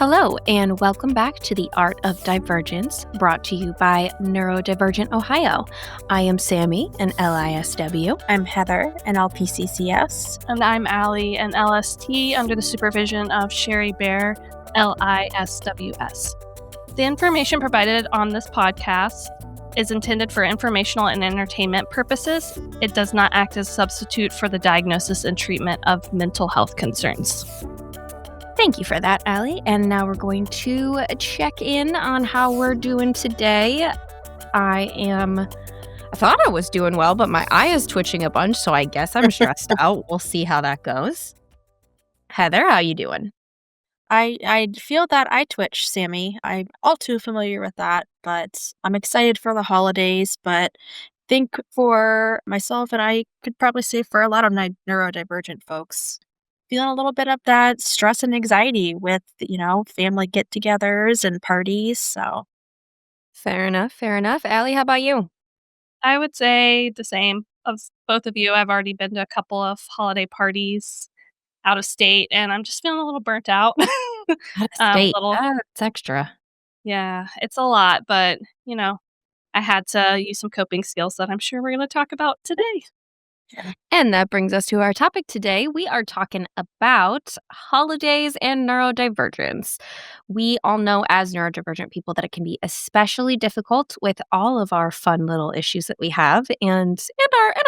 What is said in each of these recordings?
Hello, and welcome back to the Art of Divergence, brought to you by Neurodivergent Ohio. I am Sammy, an LISW. I'm Heather, an LPCCS. And I'm Allie, an LST, under the supervision of Sherry Bear, LISWS. The information provided on this podcast is intended for informational and entertainment purposes. It does not act as a substitute for the diagnosis and treatment of mental health concerns. Thank you for that, Allie. And now we're going to check in on how we're doing today. I thought I was doing well, but my eye is twitching a bunch, so I guess I'm stressed out. We'll see how that goes. Heather, how you doing? I feel that eye twitch, Sammy. I'm all too familiar with that, but I'm excited for the holidays. But think for myself, and I could probably say for a lot of neurodivergent folks, feeling a little bit of that stress and anxiety with, family get-togethers and parties. So Fair enough. Allie, how about you? I would say the same of both of you. I've already been to a couple of holiday parties out of state, and I'm just feeling a little burnt out. Out of state. Little, It's extra. yeah, it's a lot, but, I had to use some coping skills that I'm sure we're going to talk about today. And that brings us to our topic today. We are talking about holidays and neurodivergence. We all know as neurodivergent people that it can be especially difficult with all of our fun little issues that we have and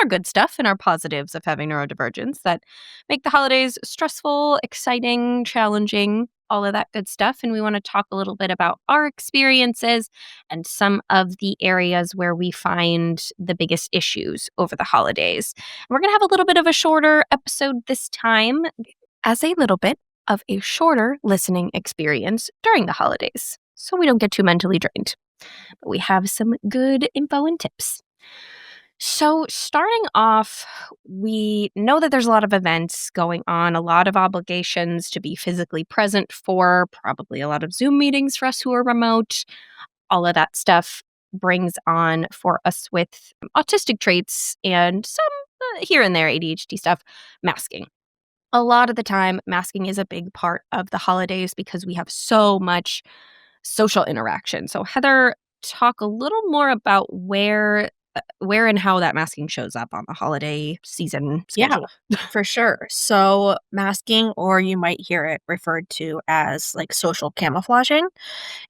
our good stuff and our positives of having neurodivergence that make the holidays stressful, exciting, challenging, all of that good stuff. And we want to talk a little bit about our experiences and some of the areas where we find the biggest issues over the holidays. We're going to have a little bit of a shorter episode this time as a little bit of a shorter listening experience during the holidays, so we don't get too mentally drained. But we have some good info and tips. So starting off, we know that there's a lot of events going on, a lot of obligations to be physically present for, probably a lot of Zoom meetings for us who are remote. All of that stuff brings on for us with autistic traits and some here and there ADHD stuff, masking. A lot of the time, masking is a big part of the holidays because we have so much social interaction. So Heather, talk a little more about where and how that masking shows up on the holiday season schedule. Yeah, for sure. So masking, or you might hear it referred to as like social camouflaging,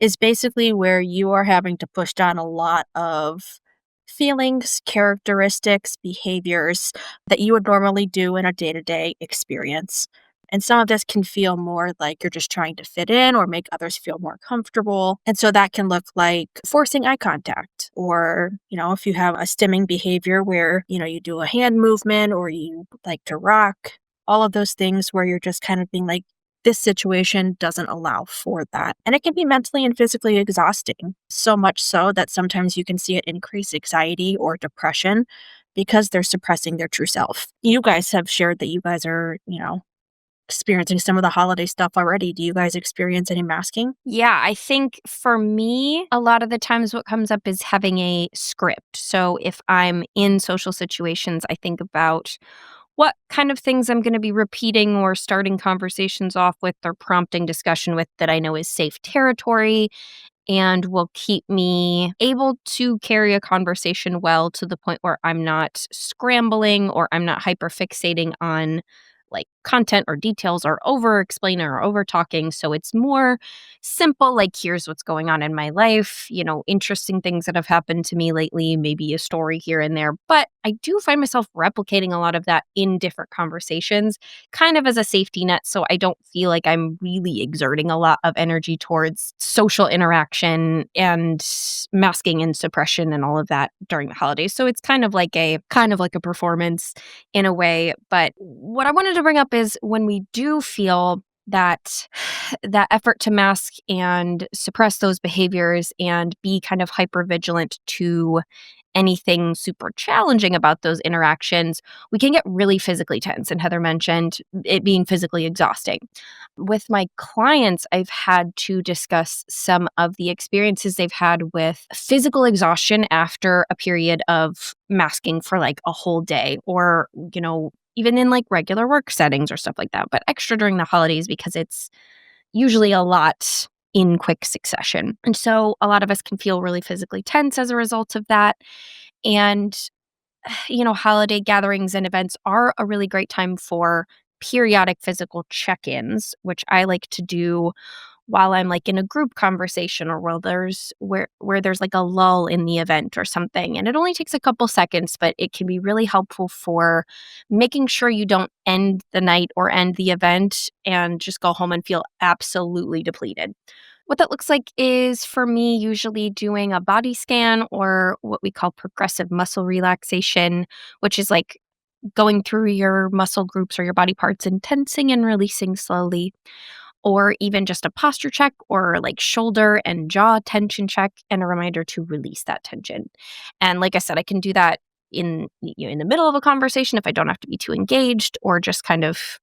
is basically where you are having to push down a lot of feelings, characteristics, behaviors that you would normally do in a day-to-day experience. And some of this can feel more like you're just trying to fit in or make others feel more comfortable. And so that can look like forcing eye contact, or, if you have a stimming behavior where, you do a hand movement or you like to rock, all of those things where you're just kind of being like, this situation doesn't allow for that. And it can be mentally and physically exhausting, so much so that sometimes you can see it increase anxiety or depression because they're suppressing their true self. You guys have shared that you guys are, experiencing some of the holiday stuff already. Do you guys experience any masking? Yeah, I think for me, a lot of the times what comes up is having a script. So if I'm in social situations, I think about what kind of things I'm going to be repeating or starting conversations off with or prompting discussion with that I know is safe territory and will keep me able to carry a conversation well to the point where I'm not scrambling or I'm not hyperfixating on like content or details or over explaining or over talking. So it's more simple, like here's what's going on in my life, interesting things that have happened to me lately, maybe a story here and there. But I do find myself replicating a lot of that in different conversations, kind of as a safety net. So I don't feel like I'm really exerting a lot of energy towards social interaction and masking and suppression and all of that during the holidays. So it's kind of like a performance in a way. But what I wanted to bring up is when we do feel that effort to mask and suppress those behaviors and be kind of hyper vigilant to anything super challenging about those interactions, we can get really physically tense. And Heather mentioned it being physically exhausting. With my clients, I've had to discuss some of the experiences they've had with physical exhaustion after a period of masking for like a whole day, or, even in like regular work settings or stuff like that, but extra during the holidays because it's usually a lot in quick succession. And so a lot of us can feel really physically tense as a result of that. And, holiday gatherings and events are a really great time for periodic physical check ins, which I like to do while I'm like in a group conversation or where there's like a lull in the event or something. And it only takes a couple seconds, but it can be really helpful for making sure you don't end the night or end the event and just go home and feel absolutely depleted. What that looks like is for me usually doing a body scan or what we call progressive muscle relaxation, which is like going through your muscle groups or your body parts and tensing and releasing slowly, or even just a posture check or like shoulder and jaw tension check and a reminder to release that tension. And like I said, I can do that in the middle of a conversation if I don't have to be too engaged or just kind of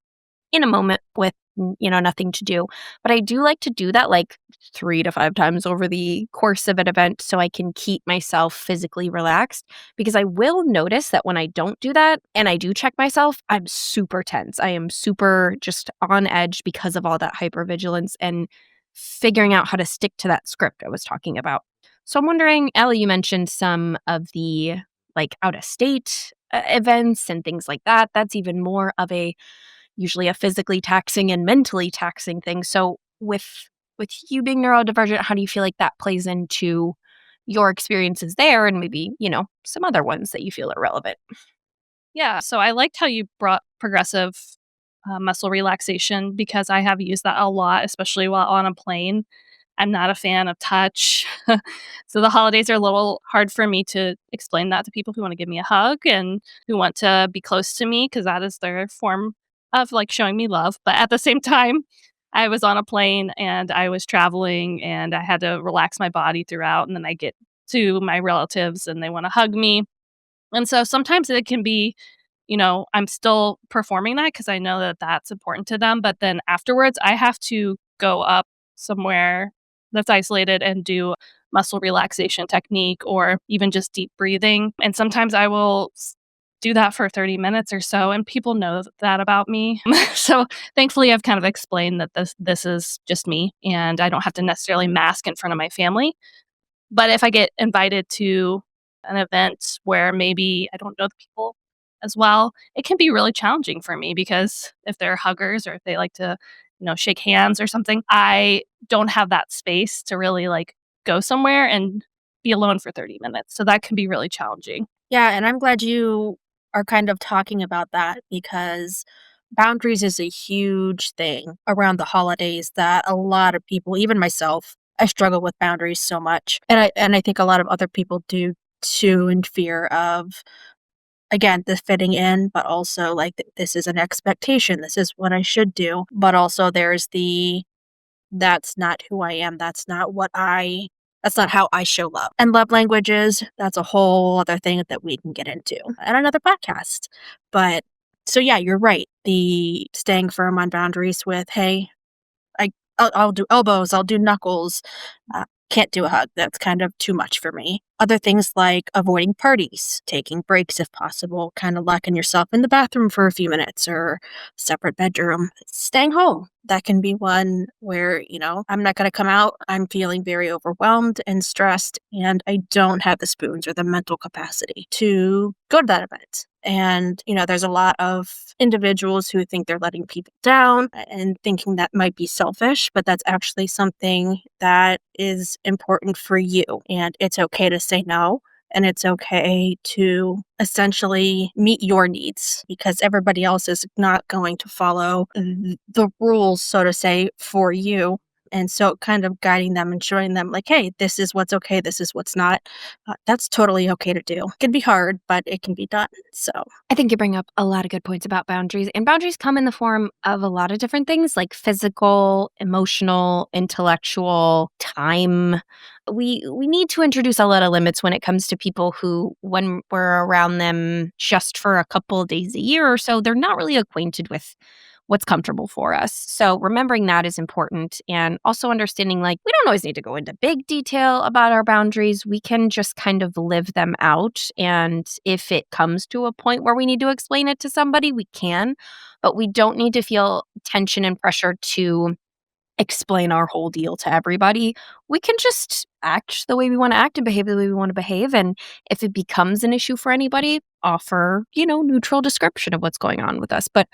in a moment with nothing to do. But I do like to do that like 3 to 5 times over the course of an event so I can keep myself physically relaxed, because I will notice that when I don't do that and I do check myself, I'm super tense. I am super just on edge because of all that hypervigilance and figuring out how to stick to that script I was talking about. So I'm wondering, Ellie, you mentioned some of the like out of state events and things like that. That's even more of a usually a physically taxing and mentally taxing thing. So with you being neurodivergent, how do you feel like that plays into your experiences there and maybe, some other ones that you feel are relevant? Yeah, so I liked how you brought progressive muscle relaxation because I have used that a lot, especially while on a plane. I'm not a fan of touch. So the holidays are a little hard for me to explain that to people who want to give me a hug and who want to be close to me because that is their form of like showing me love. But at the same time, I was on a plane and I was traveling and I had to relax my body throughout. And then I get to my relatives and they want to hug me. And so sometimes it can be, I'm still performing that because I know that that's important to them. But then afterwards, I have to go up somewhere that's isolated and do muscle relaxation technique or even just deep breathing. And sometimes I will do that for 30 minutes or so. And people know that about me. So thankfully, I've kind of explained that this is just me and I don't have to necessarily mask in front of my family. But if I get invited to an event where maybe I don't know the people as well, it can be really challenging for me because if they're huggers or if they like to, shake hands or something, I don't have that space to really like go somewhere and be alone for 30 minutes. So that can be really challenging. Yeah, and I'm glad you are kind of talking about that because boundaries is a huge thing around the holidays that a lot of people, even myself, I struggle with boundaries so much. And I think a lot of other people do too, in fear of, again, the fitting in, but also like this is an expectation. This is what I should do. But also there's the that's not who I am. That's not how I show love. And love languages, that's a whole other thing that we can get into and another podcast. But so yeah, you're right. The staying firm on boundaries with, hey, I'll do elbows, I'll do knuckles. Can't do a hug. That's kind of too much for me. Other things like avoiding parties, taking breaks if possible, kind of locking yourself in the bathroom for a few minutes or separate bedroom, staying home. That can be one where, I'm not going to come out. I'm feeling very overwhelmed and stressed, and I don't have the spoons or the mental capacity to go to that event. And, there's a lot of individuals who think they're letting people down and thinking that might be selfish, but that's actually something that is important for you. And it's okay to say no. And it's okay to essentially meet your needs because everybody else is not going to follow the rules, so to say, for you. And so kind of guiding them and showing them like, hey, this is what's okay. This is what's not. That's totally okay to do. It can be hard, but it can be done. So I think you bring up a lot of good points about boundaries, and boundaries come in the form of a lot of different things like physical, emotional, intellectual, time. We need to introduce a lot of limits when it comes to people who, when we're around them just for a couple of days a year or so, they're not really acquainted with what's comfortable for us. So remembering that is important, and also understanding like we don't always need to go into big detail about our boundaries. We can just kind of live them out, and if it comes to a point where we need to explain it to somebody, we can, but we don't need to feel tension and pressure to explain our whole deal to everybody. We can just act the way we want to act and behave the way we want to behave. And if it becomes an issue for anybody, offer, neutral description of what's going on with us. But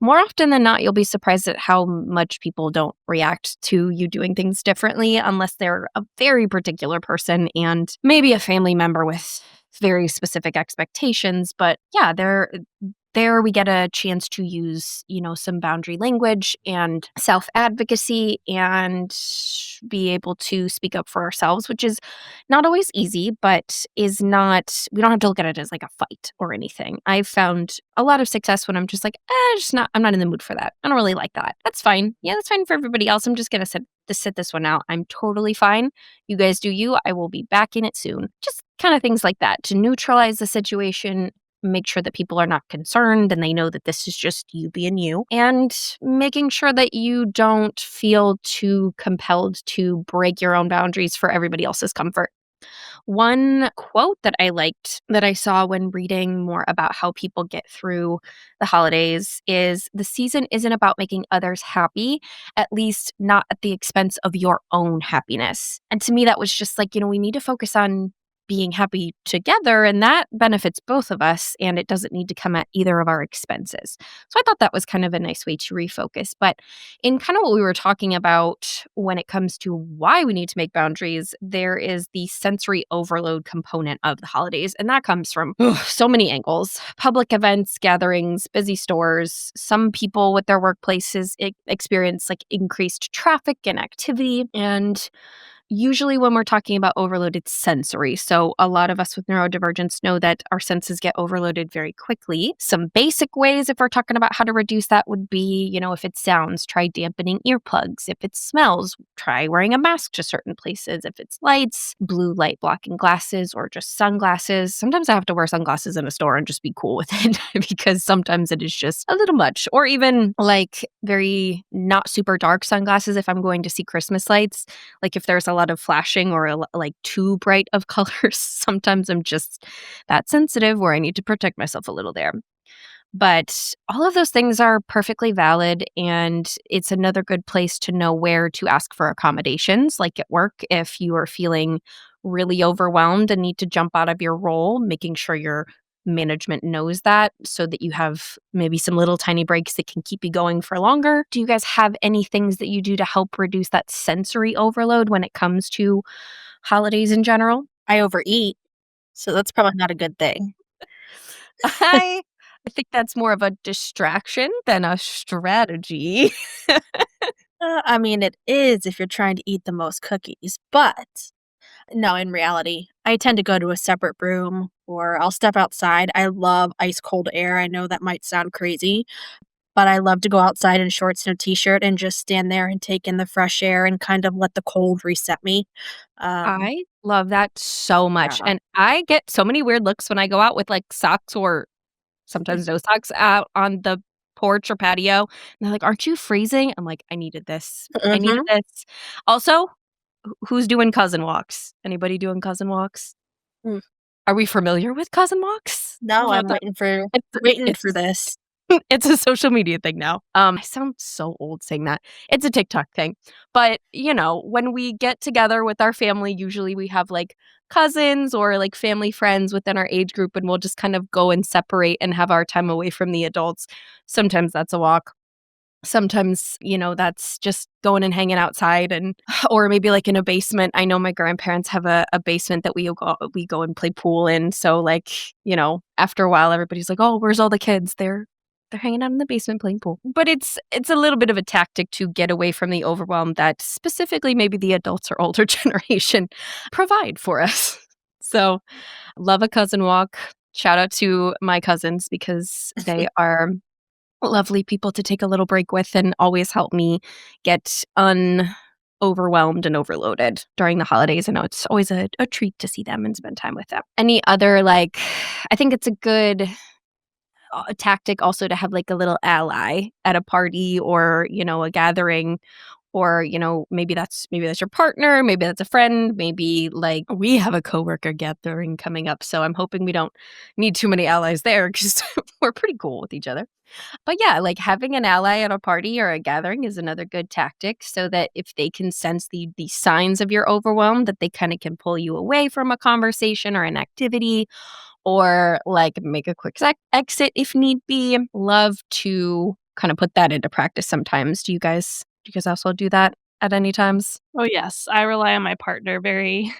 more often than not, you'll be surprised at how much people don't react to you doing things differently unless they're a very particular person and maybe a family member with very specific expectations. But yeah, there we get a chance to use, some boundary language and self advocacy and be able to speak up for ourselves, which is not always easy, but is not, we don't have to look at it as like a fight or anything. I've found a lot of success when I'm just like, I'm not in the mood for that. I don't really like that. That's fine. Yeah, that's fine for everybody else. I'm just going to sit this one out. I'm totally fine. You guys do you. I will be back in it soon. Just kind of things like that to neutralize the situation, make sure that people are not concerned and they know that this is just you being you, and making sure that you don't feel too compelled to break your own boundaries for everybody else's comfort. One quote that I liked that I saw when reading more about how people get through the holidays is, the season isn't about making others happy, at least not at the expense of your own happiness. And to me, that was just like, we need to focus on being happy together, and that benefits both of us, and it doesn't need to come at either of our expenses. So I thought that was kind of a nice way to refocus. But in kind of what we were talking about when it comes to why we need to make boundaries, there is the sensory overload component of the holidays. And that comes from so many angles: public events, gatherings, busy stores. Some people with their workplaces experience like increased traffic and activity. And usually, when we're talking about overload, it's sensory. So, a lot of us with neurodivergence know that our senses get overloaded very quickly. Some basic ways, if we're talking about how to reduce that, would be, if it's sounds, try dampening earplugs. If it's smells, try wearing a mask to certain places. If it's lights, blue light blocking glasses or just sunglasses. Sometimes I have to wear sunglasses in a store and just be cool with it because sometimes it is just a little much. Or even like very not super dark sunglasses if I'm going to see Christmas lights. Like if there's a lot of flashing or like too bright of colors, sometimes I'm just that sensitive where I need to protect myself a little there. But all of those things are perfectly valid, and it's another good place to know where to ask for accommodations, like at work. If you are feeling really overwhelmed and need to jump out of your role, making sure your management knows that so that you have maybe some little tiny breaks that can keep you going for longer. Do you guys have any things that you do to help reduce that sensory overload when it comes to holidays in general? I overeat, so that's probably not a good thing. I I think that's more of a distraction than a strategy. I mean, it is if you're trying to eat the most cookies, but no, in reality, I tend to go to a separate room or I'll step outside. I love ice cold air. I know that might sound crazy, but I love to go outside in shorts and a t-shirt and just stand there and take in the fresh air and kind of let the cold reset me. Um, I love that so much, yeah. and I get so many weird looks when I go out with, like, socks or sometimes no socks out on the porch or patio, and they're like, "Aren't you freezing?" I'm like, "I needed this. I needed Mhm. this." Also, who's doing cousin walks? Anybody doing cousin walks? Mm. Are we familiar with cousin walks? No, Well, I'm waiting for it's waiting for it's this. it's a social media thing now. I sound so old saying that. It's a TikTok thing. But, when we get together with our family, usually we have like cousins or like family friends within our age group, and we'll just kind of go and separate and have our time away from the adults. Sometimes that's a walk. Sometimes, that's just going and hanging outside and or maybe like in a basement. I know my grandparents have a basement that we go and play pool in. So like, after a while everybody's like, "Oh, where's all the kids?" They're hanging out in the basement playing pool. But it's a little bit of a tactic to get away from the overwhelm that specifically maybe the adults or older generation provide for us. So, love a cousin walk. Shout out to my cousins because they are lovely people to take a little break with and always help me get overwhelmed and overloaded during the holidays. I know it's always a treat to see them and spend time with them. Any other, like, I think it's a good tactic also to have like a little ally at a party or, a gathering or, maybe that's your partner, maybe that's a friend, maybe like we have a coworker gathering coming up, so I'm hoping we don't need too many allies there cuz we're pretty cool with each other. But yeah, like having an ally at a party or a gathering is another good tactic so that if they can sense the signs of your overwhelm, that they kind of can pull you away from a conversation or an activity or like make a quick exit if need be. Love to kind of put that into practice sometimes. Do you guys also do that at any times? Oh, yes. I rely on my partner very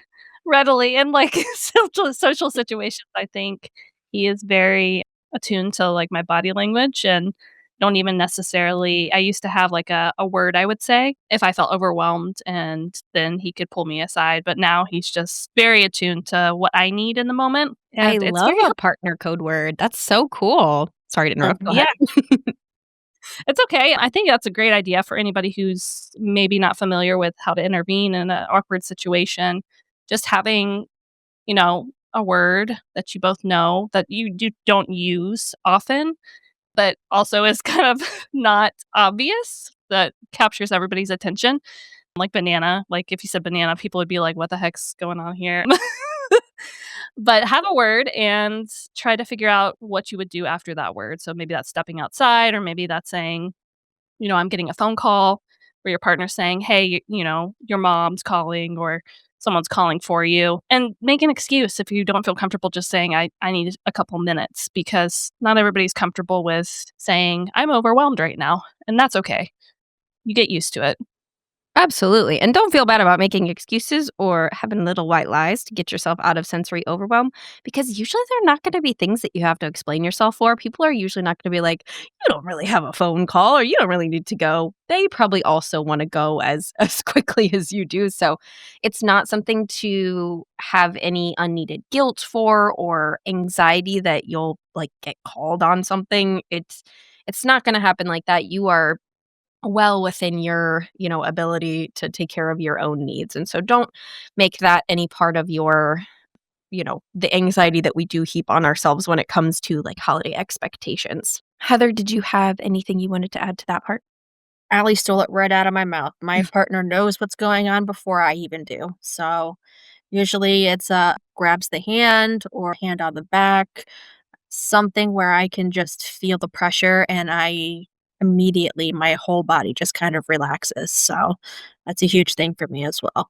readily in, like, social situations. I think he is very attuned to, like, my body language and don't even necessarily I used to have, like, a word I would say if I felt overwhelmed, and then he could pull me aside, but now he's just very attuned to what I need in the moment, I and it's love very a partner code word. That's so cool. Sorry to Oh, interrupt. Go Yeah. ahead. It's okay. I think that's a great idea for anybody who's maybe not familiar with how to intervene in an awkward situation. Just having, a word that you both know that you don't use often, but also is kind of not obvious that captures everybody's attention. Like banana. Like if you said banana, people would be like, what the heck's going on here? But have a word and try to figure out what you would do after that word. So maybe that's stepping outside, or maybe that's saying, I'm getting a phone call where your partner's saying, "Hey, your mom's calling or someone's calling for you." And make an excuse if you don't feel comfortable just saying, I need a couple minutes, because not everybody's comfortable with saying, "I'm overwhelmed right now." And that's okay. You get used to it. Absolutely. And don't feel bad about making excuses or having little white lies to get yourself out of sensory overwhelm because usually they're not going to be things that you have to explain yourself for. People are usually not going to be like, you don't really have a phone call or you don't really need to go. They probably also want to go as as quickly as you do. So it's not something to have any unneeded guilt for or anxiety that you'll like get called on something. It's not going to happen like that. You are well within your, ability to take care of your own needs. And so don't make that any part of your, the anxiety that we do heap on ourselves when it comes to like holiday expectations. Heather, did you have anything you wanted to add to that part? Allie stole it right out of my mouth. My partner knows what's going on before I even do. So usually it's grabs the hand or hand on the back, something where I can just feel the pressure and I immediately my whole body just kind of relaxes. So that's a huge thing for me as well.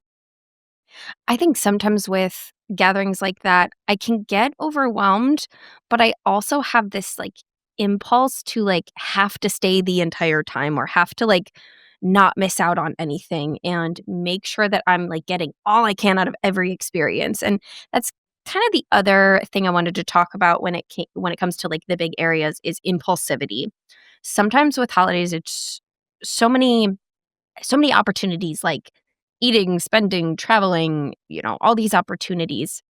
I think sometimes with gatherings like that, I can get overwhelmed, but I also have this like impulse to like have to stay the entire time or have to like not miss out on anything and make sure that I'm like getting all I can out of every experience. And that's kind of the other thing I wanted to talk about when it comes to like the big areas is impulsivity. Sometimes with holidays it's so many so many opportunities like eating, spending, traveling, all these opportunities.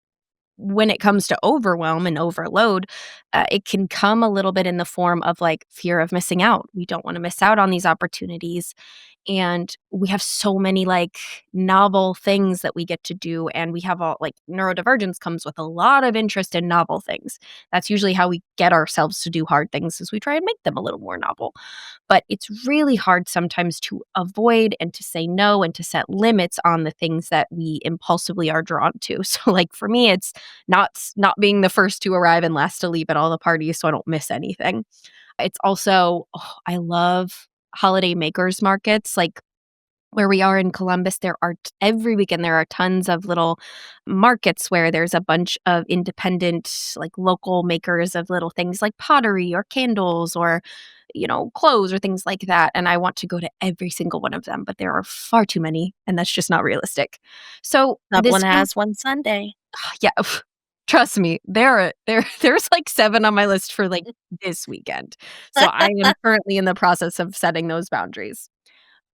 When it comes to overwhelm and overload, it can come a little bit in the form of like fear of missing out. We don't want to miss out on these opportunities. And we have so many like novel things that we get to do. And we have all like neurodivergence comes with a lot of interest in novel things. That's usually how we get ourselves to do hard things is we try and make them a little more novel. But it's really hard sometimes to avoid and to say no and to set limits on the things that we impulsively are drawn to. So like for me, it's not being the first to arrive and last to leave at all the parties so I don't miss anything. It's also I love holiday makers markets, like where we are in Columbus, there are every weekend there are tons of little markets where there's a bunch of independent, like local makers of little things like pottery or candles or, clothes or things like that. And I want to go to every single one of them, but there are far too many, and that's just not realistic. So Dublin has one Sunday. yeah, trust me, there's like 7 on my list for, like, this weekend. So I am currently in the process of setting those boundaries.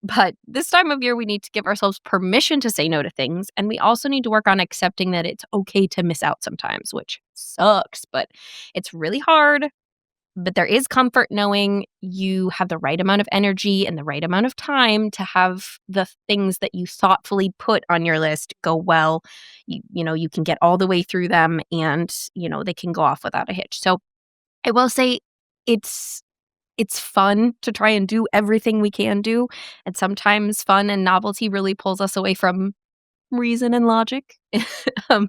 But this time of year, we need to give ourselves permission to say no to things, and we also need to work on accepting that it's okay to miss out sometimes, which sucks, but it's really hard. But there is comfort knowing you have the right amount of energy and the right amount of time to have the things that you thoughtfully put on your list go well. You can get all the way through them and, they can go off without a hitch. So I will say it's it's fun to try and do everything we can do, and sometimes fun and novelty really pulls us away from reason and logic.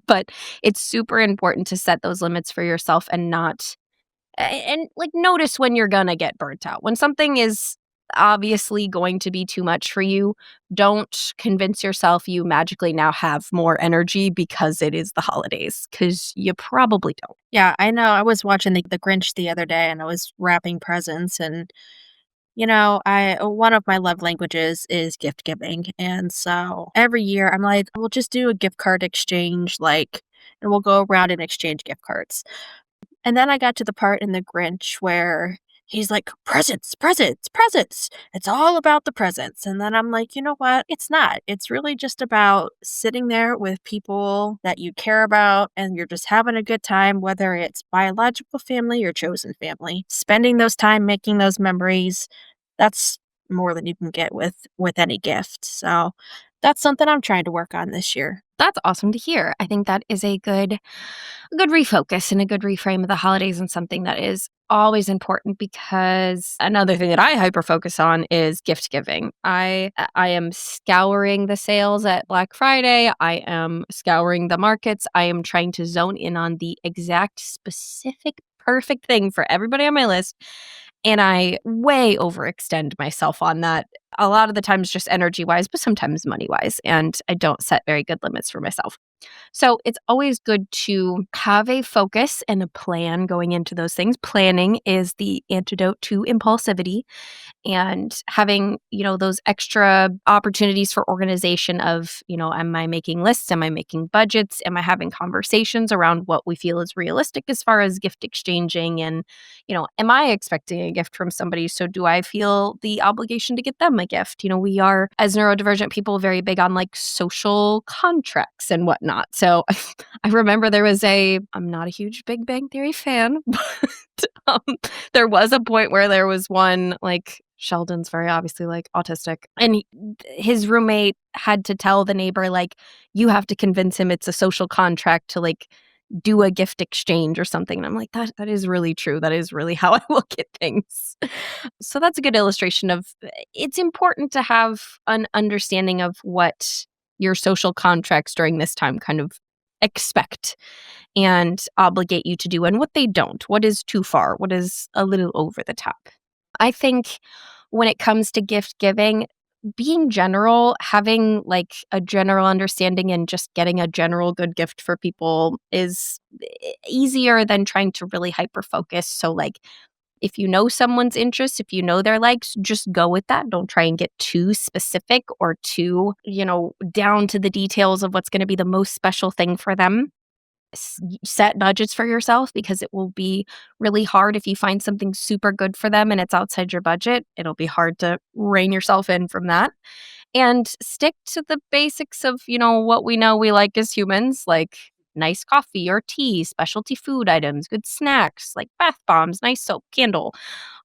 But it's super important to set those limits for yourself and not and, like, notice when you're gonna get burnt out. When something is obviously going to be too much for you, don't convince yourself you magically now have more energy because it is the holidays, because you probably don't. Yeah, I know. I was watching the Grinch the other day and I was wrapping presents and I one of my love languages is gift giving. And so every year I'm like, we'll just do a gift card exchange and we'll go around and exchange gift cards. And then I got to the part in The Grinch where he's like, "Presents, presents, presents. It's all about the presents." And then I'm like, "You know what? It's not. It's really just about sitting there with people that you care about and you're just having a good time, whether it's biological family or chosen family. Spending those time making those memories, that's more than you can get with any gift." So, that's something I'm trying to work on this year. That's awesome to hear. I think that is a good refocus and a good reframe of the holidays, and something that is always important, because another thing that I hyper focus on is gift giving. I am scouring the sales at Black Friday. I am scouring the markets. I am trying to zone in on the exact specific perfect thing for everybody on my list, and I way overextend myself on that. A lot of the times just energy wise, but sometimes money wise, and I don't set very good limits for myself. So it's always good to have a focus and a plan going into those things. Planning is the antidote to impulsivity, and having, those extra opportunities for organization of, am I making lists? Am I making budgets? Am I having conversations around what we feel is realistic as far as gift exchanging? And, am I expecting a gift from somebody? So do I feel the obligation to get them a gift? We are, as neurodivergent people, very big on like social contracts and whatnot. So I remember I'm not a huge Big Bang Theory fan, but there was a point where there was one, like, Sheldon's very obviously, like, autistic, and his roommate had to tell the neighbor, like, "You have to convince him it's a social contract to, like, do a gift exchange or something," and I'm like, "That is really true. That is really how I look at things." So that's a good illustration of it's important to have an understanding of what your social contracts during this time kind of expect and obligate you to do, and what they don't. What is too far? What is a little over the top? I think when it comes to gift giving, being general, having like a general understanding and just getting a general good gift for people is easier than trying to really hyper focus. So, like, if you know someone's interests, if you know their likes, just go with that. Don't try and get too specific or too, down to the details of what's going to be the most special thing for them. Set budgets for yourself, because it will be really hard if you find something super good for them and it's outside your budget. It'll be hard to rein yourself in from that. And stick to the basics of, what we know we like as humans, like nice coffee or tea, specialty food items, good snacks, like bath bombs, nice soap, candle.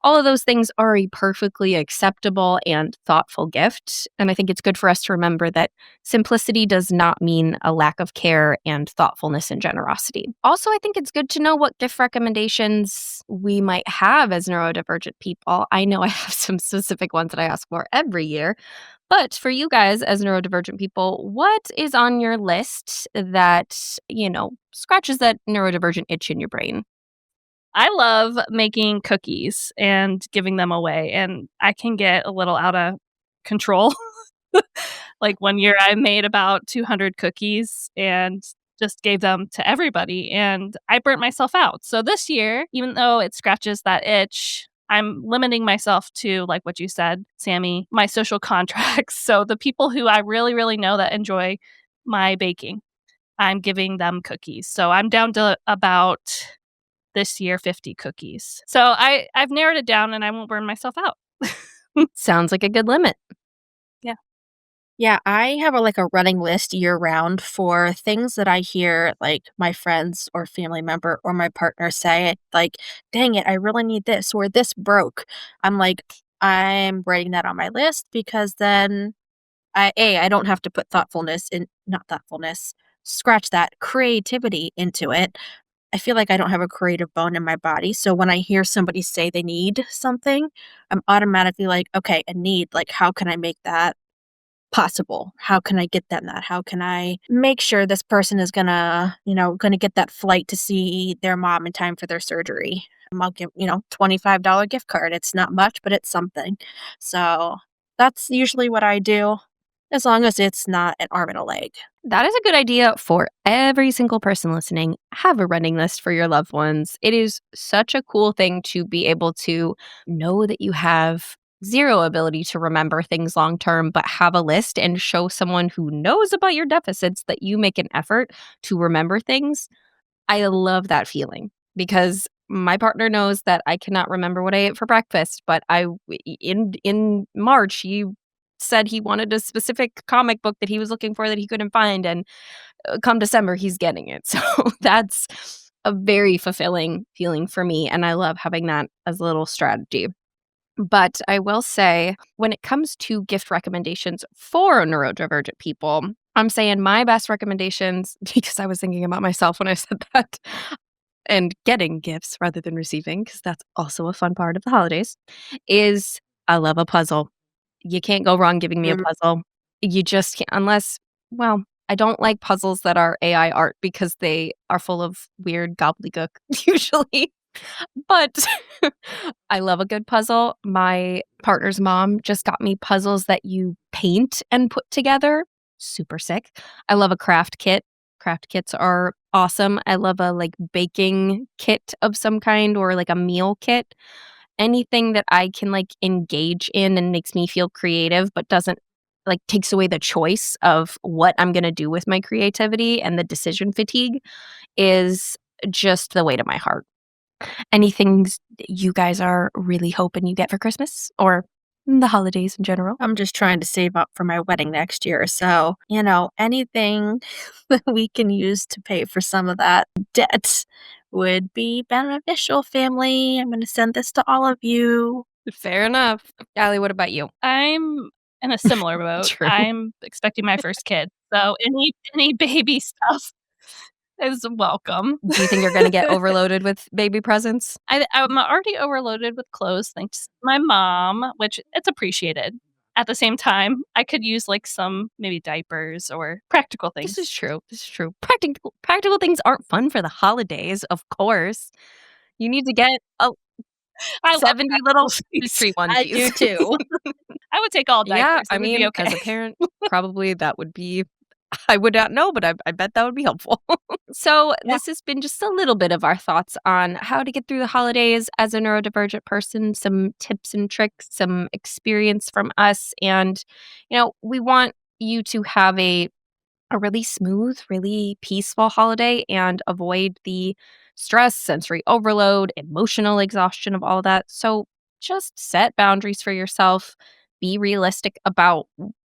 All of those things are a perfectly acceptable and thoughtful gift. And I think it's good for us to remember that simplicity does not mean a lack of care and thoughtfulness and generosity. Also, I think it's good to know what gift recommendations we might have as neurodivergent people. I know I have some specific ones that I ask for every year. But for you guys as neurodivergent people, what is on your list that, scratches that neurodivergent itch in your brain? I love making cookies and giving them away, and I can get a little out of control. Like, one year I made about 200 cookies and just gave them to everybody, and I burnt myself out. So this year, even though it scratches that itch, I'm limiting myself to, like what you said, Sammy, my social contracts. So the people who I really, really know that enjoy my baking, I'm giving them cookies. So I'm down to about this year 50 cookies. So I've narrowed it down and I won't burn myself out. Sounds like a good limit. Yeah. Yeah, I have a running list year round for things that I hear like my friends or family member or my partner say, like, "Dang it, I really need this," or "This broke." I'm writing that on my list because then I don't have to put thoughtfulness in not thoughtfulness, scratch that, creativity into it. I feel like I don't have a creative bone in my body. So when I hear somebody say they need something, I'm automatically like, okay, a need. Like, how can I make that possible? How can I get them that? How can I make sure this person is gonna get that flight to see their mom in time for their surgery? I'll give, $25 gift card. It's not much, but it's something. So that's usually what I do, as long as it's not an arm and a leg. That is a good idea for every single person listening. Have a running list for your loved ones. It is such a cool thing to be able to know that you have zero ability to remember things long term, but have a list and show someone who knows about your deficits that you make an effort to remember things. I love that feeling because my partner knows that I cannot remember what I ate for breakfast, but in March he said he wanted a specific comic book that he was looking for that he couldn't find, and come December he's getting it. So that's a very fulfilling feeling for me, and I love having that as a little strategy. But I will say, when it comes to gift recommendations for neurodivergent people, I'm saying my best recommendations because I was thinking about myself when I said that and getting gifts rather than receiving, because that's also a fun part of the holidays, is I love a puzzle. You can't go wrong giving me a Mm, puzzle. You just can't, unless, well, I don't like puzzles that are AI art because they are full of weird gobbledygook usually. But I love a good puzzle. My partner's mom just got me puzzles that you paint and put together. Super sick. I love a craft kit. Craft kits are awesome. I love a like baking kit of some kind or like a meal kit. Anything that I can like engage in and makes me feel creative but doesn't like takes away the choice of what I'm going to do with my creativity and the decision fatigue is just the way to my heart. Anything that you guys are really hoping you get for Christmas or the holidays in general? I'm just trying to save up for my wedding next year. So, anything that we can use to pay for some of that debt would be beneficial, family. I'm going to send this to all of you. Fair enough. Allie, what about you? I'm in a similar boat. True. I'm expecting my first kid, so any baby stuff is welcome. Do you think you're gonna get overloaded with baby presents? I'm already overloaded with clothes thanks to my mom, which it's appreciated. At the same time, I could use, like, some maybe diapers or practical This is things. true. This is true. Practical things aren't fun for the holidays, of course. You need to get a I love 70 little practical things. Christmas tree I onesies. do too. I would take all Yeah, diapers, I it would be mean, okay. as a parent, probably that would be I would not know, but I bet that would be helpful. So, Yeah. this has been just a little bit of our thoughts on how to get through the holidays as a neurodivergent person, some tips and tricks, some experience from us. And, we want you to have a really smooth, really peaceful holiday and avoid the stress, sensory overload, emotional exhaustion of all that. So just set boundaries for yourself. Be realistic about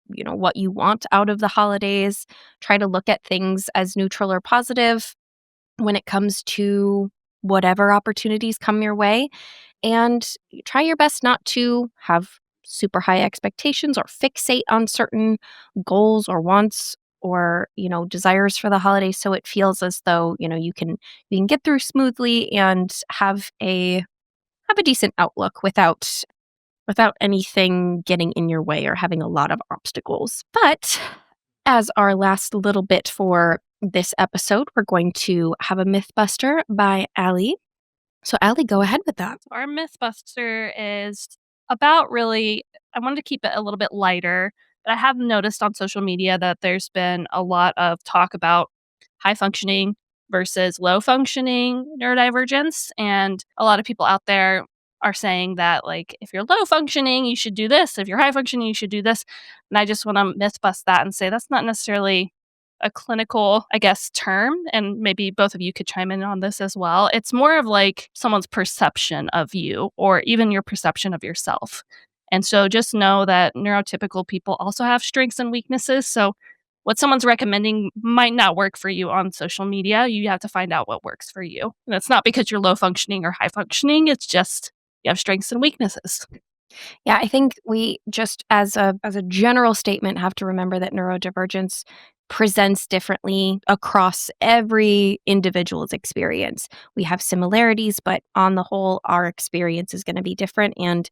what you want out of the holidays. Try to look at things as neutral or positive when it comes to whatever opportunities come your way, and try your best not to have super high expectations or fixate on certain goals or wants or desires for the holidays, so it feels as though you can get through smoothly and have a decent outlook without anything getting in your way or having a lot of obstacles. But as our last little bit for this episode, we're going to have a Mythbuster by Allie. So, Allie, go ahead with that. Our Mythbuster is about really I wanted to keep it a little bit lighter, but I have noticed on social media that there's been a lot of talk about high functioning versus low functioning neurodivergence, and a lot of people out there are saying that, like, if you're low functioning, you should do this, if you're high functioning, you should do this, and I just wanna myth bust that and say that's not necessarily a clinical, I guess, term, and maybe both of you could chime in on this as well. It's more of like someone's perception of you or even your perception of yourself. And so just know that neurotypical people also have strengths and weaknesses. So what someone's recommending might not work for you on social media. You have to find out what works for you. And it's not because you're low functioning or high functioning, it's just you have strengths and weaknesses. Yeah, I think we just as a general statement have to remember that neurodivergence presents differently across every individual's experience. We have similarities, but on the whole, our experience is going to be different. And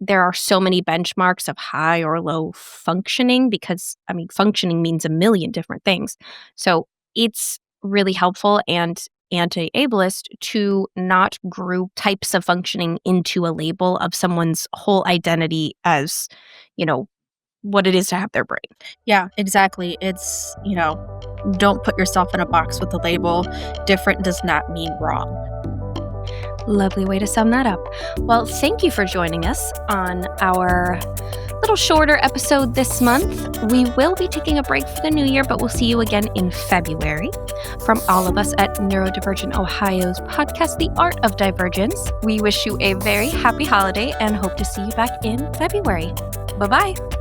there are so many benchmarks of high or low functioning because, I mean, functioning means a million different things. So it's really helpful and anti-ableist to not group types of functioning into a label of someone's whole identity as, you know, what it is to have their brain. Yeah, exactly. It's, don't put yourself in a box with a label. Different does not mean wrong. Lovely way to sum that up. Well, thank you for joining us on our little shorter episode this month. We will be taking a break for the new year, but we'll see you again in February. From all of us at Neurodivergent Ohio's podcast, The Art of Divergence, we wish you a very happy holiday and hope to see you back in February. Bye-bye.